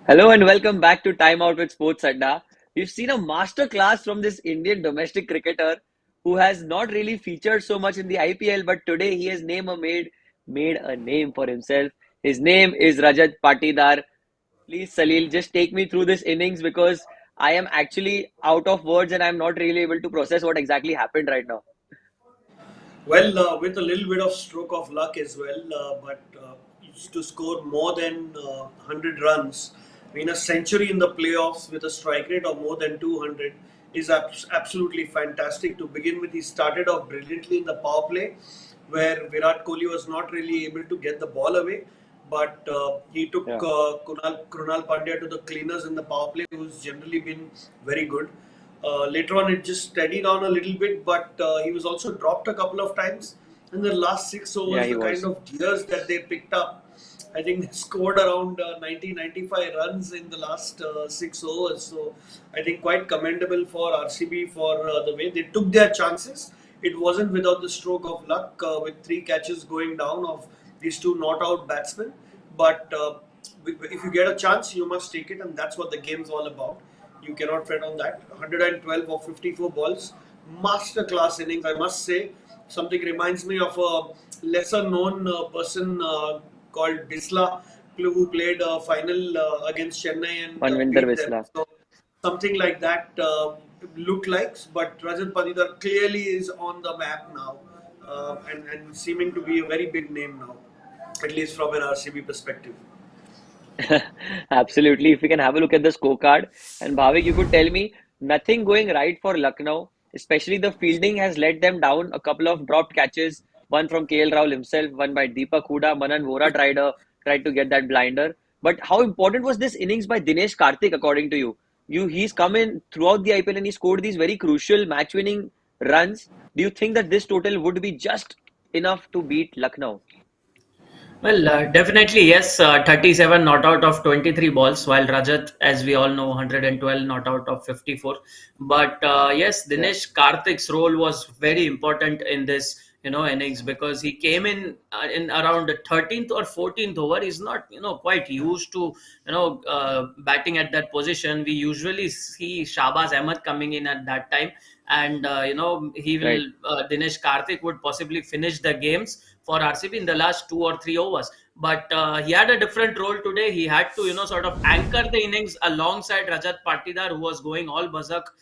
Hello and welcome back to Time Out with Sports Adda. We've seen a master class from this Indian domestic cricketer who has not really featured so much in the IPL, but today he has made a name for himself. His name is Rajat Patidar. Please, Salil, just take me through this innings because I am actually out of words and I'm not really able to process what exactly happened right now. Well, with a little bit of stroke of luck as well, but to score more than 100 runs, I mean, a century in the playoffs with a strike rate of more than 200 is absolutely fantastic. To begin with, he started off brilliantly in the power play, where Virat Kohli was not really able to get the ball away. But he took Yeah, Krunal Pandya to the cleaners in the power play, who's generally been very good. Later on, it just steadied on a little bit, but he was also dropped a couple of times. In the last six yeah, overs, he the kind was. of gears that they picked up, I think they scored around 90-95 runs in the last six overs. So I think quite commendable for RCB for the way they took their chances. It wasn't without the stroke of luck with three catches going down of these two not out batsmen. But if you get a chance, you must take it, and that's what the game's all about. You cannot fret on that. 112 or 54 balls, masterclass innings, I must say. Something reminds me of a lesser known person called Bisla, who played a final against Chennai and Manvinder beat them. Visla. So something like that looked like, but Rajat Patidar clearly is on the map now, and seeming to be a very big name now, at least from an RCB perspective. Absolutely. If we can have a look at the scorecard, and Bhavik, you could tell me nothing going right for Lucknow, especially the fielding has let them down. A couple of dropped catches, one from KL Rahul himself, one by Deepak Hooda. Manan Vora tried to get that blinder. But how important was this innings by Dinesh Karthik, according to you? He's come in throughout the IPL and he scored these very crucial match-winning runs. Do you think that this total would be just enough to beat Lucknow? Well, definitely yes. 37 not out of 23 balls, while Rajat, as we all know, 112 not out of 54. But yes, Yeah, Dinesh Karthik's role was very important in this, innings because he came in around the 13th or 14th over. He's not, quite used to, batting at that position. We usually see Shahbaz Ahmed coming in at that time, and he right. will Dinesh Karthik would possibly finish the games for RCB in the last 2 or 3 overs. But he had a different role today. He had to, sort of anchor the innings alongside Rajat Patidar, who was going all berserk,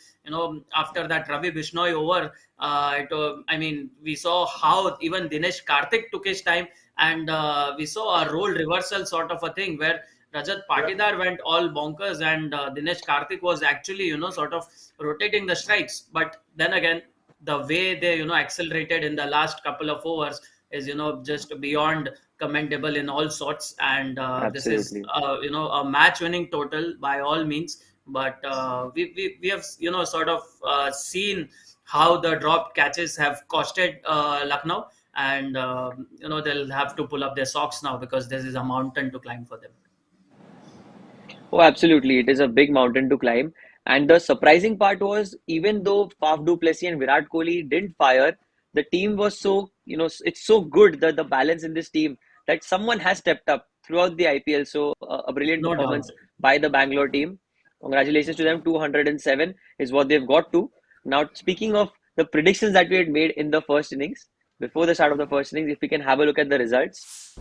after that Ravi Bishnoi over. I mean, we saw how even Dinesh Karthik took his time, and we saw a role reversal sort of a thing where Rajat Yeah. Patidar went all bonkers, and Dinesh Karthik was actually, sort of rotating the strikes. But then again, the way they, accelerated in the last couple of overs is just beyond commendable in all sorts, and this is Absolutely. a match winning total by all means. But we have sort of seen how the dropped catches have costed Lucknow, and they'll have to pull up their socks now because this is a mountain to climb for them. Oh, absolutely. It is a big mountain to climb. And the surprising part was, even though Faf du Plessis and Virat Kohli didn't fire, the team was so, it's so good, the balance in this team, that someone has stepped up throughout the IPL. So, a brilliant No performance doubt. by the Bangalore team. Congratulations to them. 207 is what they've got to. Now, speaking of the predictions that we had made in the first innings, before the start of the first innings, if we can have a look at the results.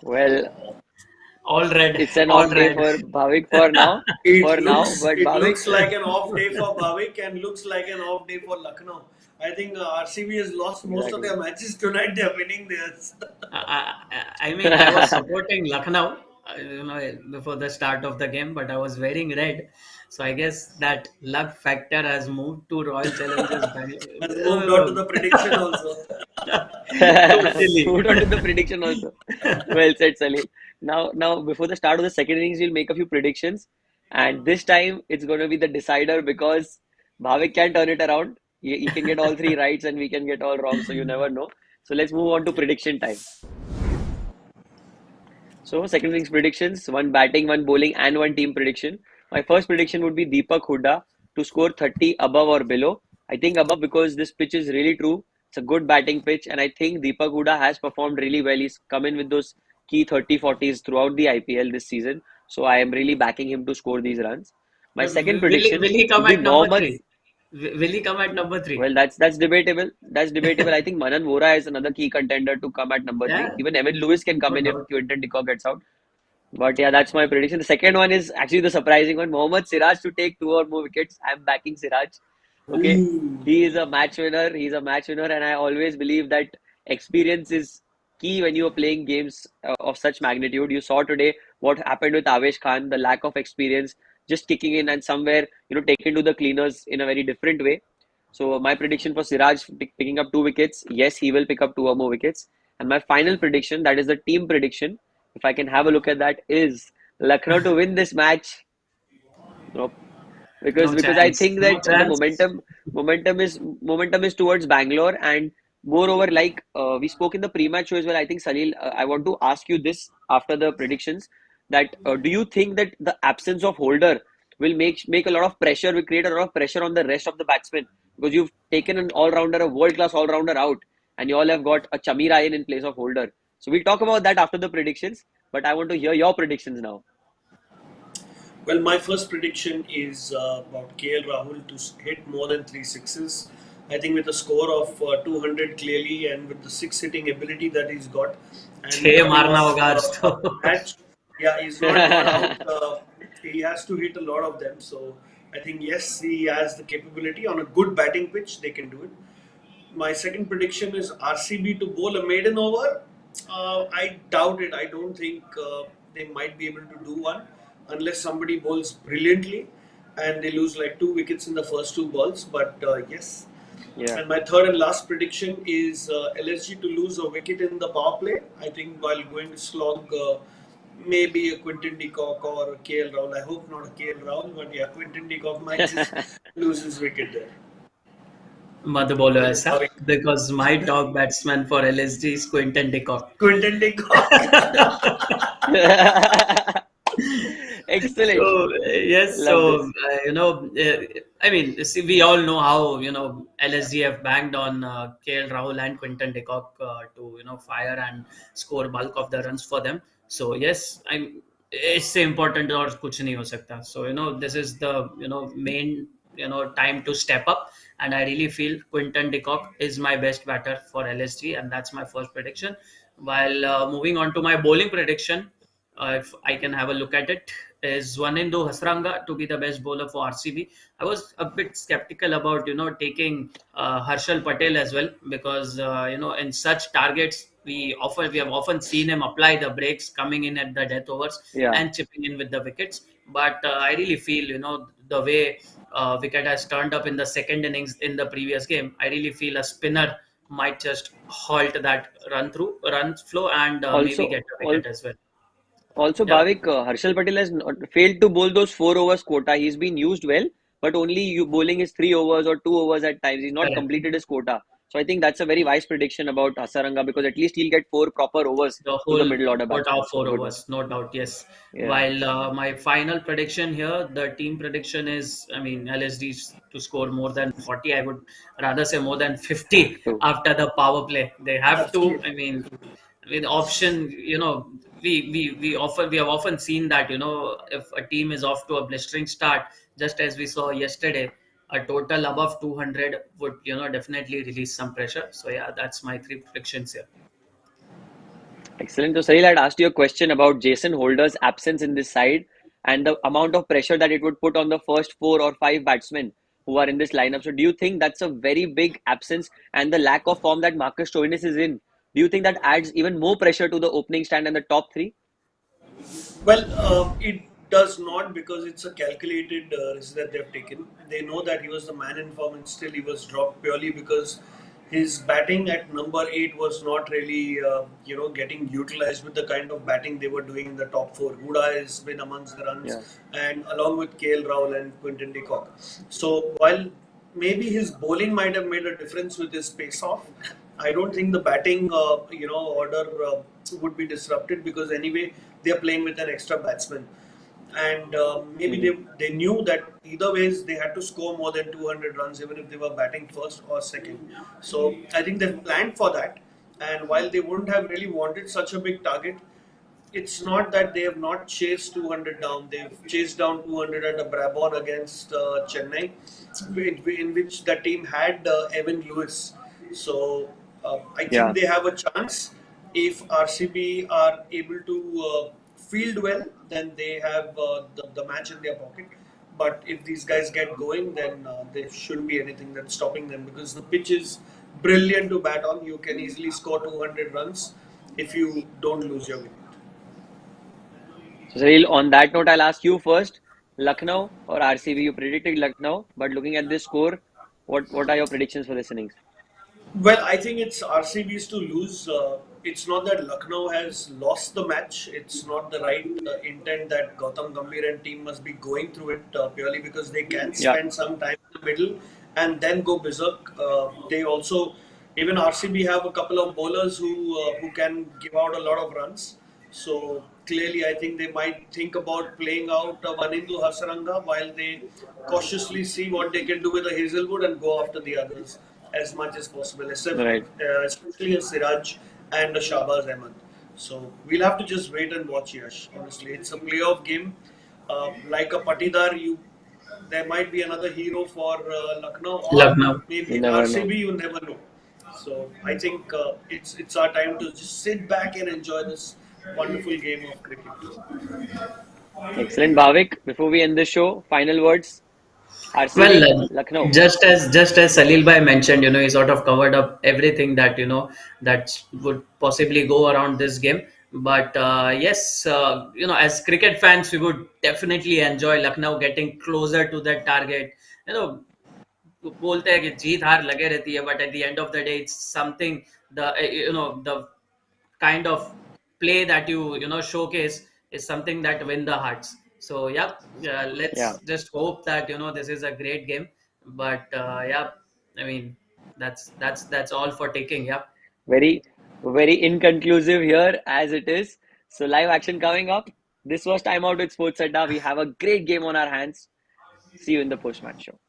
Well, All red, it's an all off day red. for Bhavik for now. For It now, looks but it Bhavik, looks like an off day for Bhavik and looks like an off day for Lucknow. I think RCB has lost most of exactly. their matches tonight. They're winning theirs. I mean, I was supporting Lucknow, before the start of the game, but I was wearing red. So I guess that luck factor has moved to Royal Challengers Has moved on to Bangalore. the prediction also. Totally. Moved on to the prediction also. Well said, Salil. Now, before the start of the second innings, we'll make a few predictions, and this time it's going to be the decider because Bhavik can turn it around. He can get all three rights, and we can get all wrong. So you never know. So let's move on to prediction time. So, second innings predictions, one batting, one bowling, and one team prediction. My first prediction would be Deepak Hooda to score 30 above or below. I think above because this pitch is really true. It's a good batting pitch, and I think Deepak Hooda has performed really well. He's come in with those key 30-40s throughout the IPL this season. So I am really backing him to score these runs. My second Will prediction he come would be at number Mohammad. three? Will he come at number three? Well, that's debatable. That's debatable. I think Manan Vora is another key contender to come at number three. Yeah, Even Evan Lewis can come no in if doubt. Quinton de Kock gets out. But yeah, that's my prediction. The second one is actually the surprising one. Mohammad Siraj to take two or more wickets. I'm backing Siraj. Okay. Ooh. He is a match winner. He's a match winner. And I always believe that experience is key when you are playing games of such magnitude. You saw today what happened with Avesh Khan, the lack of experience, just kicking in and somewhere, taken to the cleaners in a very different way. So my prediction for Siraj picking up two wickets, yes, he will pick up two or more wickets. And my final prediction, that is the team prediction, if I can have a look at that, is Lucknow to win this match. Nope. Because No because I chance. think No that the chance. momentum is towards Bangalore, and moreover, like we spoke in the pre-match show as well. I think Salil, I want to ask you this after the predictions, that do you think that the absence of Holder will make a lot of pressure, will create a lot of pressure on the rest of the batsmen, because you've taken an all-rounder, a world-class all-rounder out, and you all have got a Chami Ryan in place of Holder. So we'll talk about that after the predictions, but I want to hear your predictions now. Well, my first prediction is about KL Rahul to hit more than three sixes. I think with a score of 200 clearly, and with the six hitting ability that he's got, and छह coming मारना off होगा आज a तो. match, yeah, he's not gone out. He has to hit a lot of them. So I think yes, he has the capability on a good batting pitch. They can do it. My second prediction is RCB to bowl a maiden over. I doubt it. I don't think they might be able to do one unless somebody bowls brilliantly and they lose like two wickets in the first two balls. But yes. Yeah. And my third and last prediction is LSG to lose a wicket in the power play. I think while going to slog maybe a Quinton de Kock or a KL Rahul. I hope not a KL Rahul, but yeah, Quinton de Kock might just lose his wicket there. मत बोलो This is ऐसा. how it Because my top batsman for LSG is Quinton de Kock. Quinton de Kock. Excellent. So yes, Love so this. I mean, see, we all know how LSG have banged on KL Rahul and Quinton de Kock to fire and score bulk of the runs for them. So yes, I'm इससे important और कुछ नहीं हो सकता. So this is the main time to step up, and I really feel Quinton de Kock is my best batter for LSG, and that's my first prediction. While moving on to my bowling prediction, if I can have a look at it, is Wanindu Hasranga to be the best bowler for RCB. I was a bit skeptical about taking Harshal Patel as well, because in such targets we have often seen him apply the breaks, coming in at the death overs Yeah. and chipping in with the wickets. But I really feel the way wicket has turned up in the second innings in the previous game, I really feel a spinner might just halt that run flow, and maybe Also, get a wicket as well. Yeah, Bhavik, Harshal Patel has failed to bowl those 4 overs quota. He's been used well, but only you bowling is 3 overs or 2 overs at times. He's not correct. completed his quota. So I think that's a very wise prediction about Hasaranga, because at least he'll get four proper overs The to the whole middle order quota batsmen. of So four good one. overs, no doubt, yes. Yeah. While my final prediction here, the team prediction is, I mean, LSD to score more than 40. I would rather say more than Have 50 to. after the power play. They have to. Absolutely. I mean, option. We have often seen that if a team is off to a blistering start, just as we saw yesterday, a total above 200 would definitely release some pressure. So yeah, that's my three predictions here. Excellent. So, Sahil, I'd asked you a question about Jason Holder's absence in this side and the amount of pressure that it would put on the first four or five batsmen who are in this lineup. So, do you think that's a very big absence, and the lack of form that Marcus Stoinis is in? Do you think that adds even more pressure to the opening stand and the top three? Well, it does not, because it's a calculated risk that they've taken. They know that he was the man in form and still he was dropped purely because his batting at number 8 was not really, getting utilized with the kind of batting they were doing in the top 4. Huda has been amongst the runs, Yeah. and along with KL Rahul and Quinton de Kock. So while maybe his bowling might have made a difference with his pace off, I don't think the batting, order would be disrupted, because anyway they are playing with an extra batsman, and maybe Hmm. they knew that either ways they had to score more than 200 runs, even if they were batting first or second. So I think they've planned for that, and while they wouldn't have really wanted such a big target, it's not that they have not chased 200 down. They've chased down 200 at a Brabon against Chennai, in which the team had Evan Lewis. So I think Yeah. they have a chance. If RCB are able to field well, then they have the match in their pocket. But if these guys get going, then there shouldn't be anything that's stopping them, because the pitch is brilliant to bat on. You can easily score 200 runs if you don't lose your wicket. So, Salil, on that note, I'll ask you first. Lucknow or RCB? You predicted Lucknow, but looking at this score, what are your predictions for this innings? Well, I think it's RCB's to lose. It's not that Lucknow has lost the match. It's not the right intent that Gautam Gambhir and team must be going through it purely because they can Yeah. spend some time in the middle and then go berserk. They also, even RCB have a couple of bowlers who can give out a lot of runs. So clearly, I think they might think about playing out Vanindu Hasaranga while they cautiously see what they can do with the Hazelwood and go after the others as much as possible, Right. especially a Siraj and a Shahbaz Ahmed. So we'll have to just wait and watch, Yash. Honestly, it's a playoff game. Like a Patidar, there might be another hero for Lucknow, or Lucknow. maybe You in never know. RCB. You never know. So I think it's our time to just sit back and enjoy this wonderful game of cricket. Excellent, Bhavik. Before we end the show, final words. Well, RCB, Lucknow. just as Salil bhai mentioned, he sort of covered up everything that that would possibly go around this game. But yes, as cricket fans, we would definitely enjoy Lucknow getting closer to that target. You know, बोलते हैं कि जीत हार लगे रहती है, but at the end of the day, it's something the kind of play that you showcase is something that win the hearts. So yeah, let's Yeah. just hope that this is a great game. But yeah, I mean that's all for taking. Yeah. Very, very inconclusive here as it is. So live action coming up. This was Time Out with Sports Adda. We have a great game on our hands. See you in the post-match show.